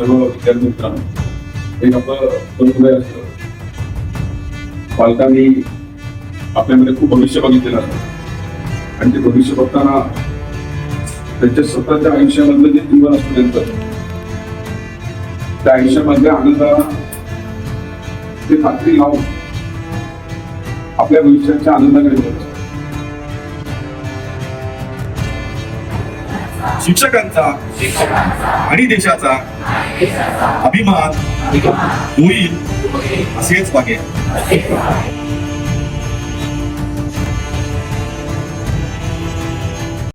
सर्व विद्यार्थी मित्रांनो, एक आपलं तरुण असतं. पालकांनी आपल्यामध्ये खूप भविष्य बघितलेलं असतं आणि ते भविष्य बघताना त्यांच्या स्वतःच्या आयुष्यामधलं जे जीवन असतं त्यांचं, त्या आयुष्यामधल्या आनंदाला ते खात्री लावून आपल्या भविष्याच्या आनंदाकडे बघतात. शिक्षकांचा आणि देशाचा अभिमान होईल असेच वागेल.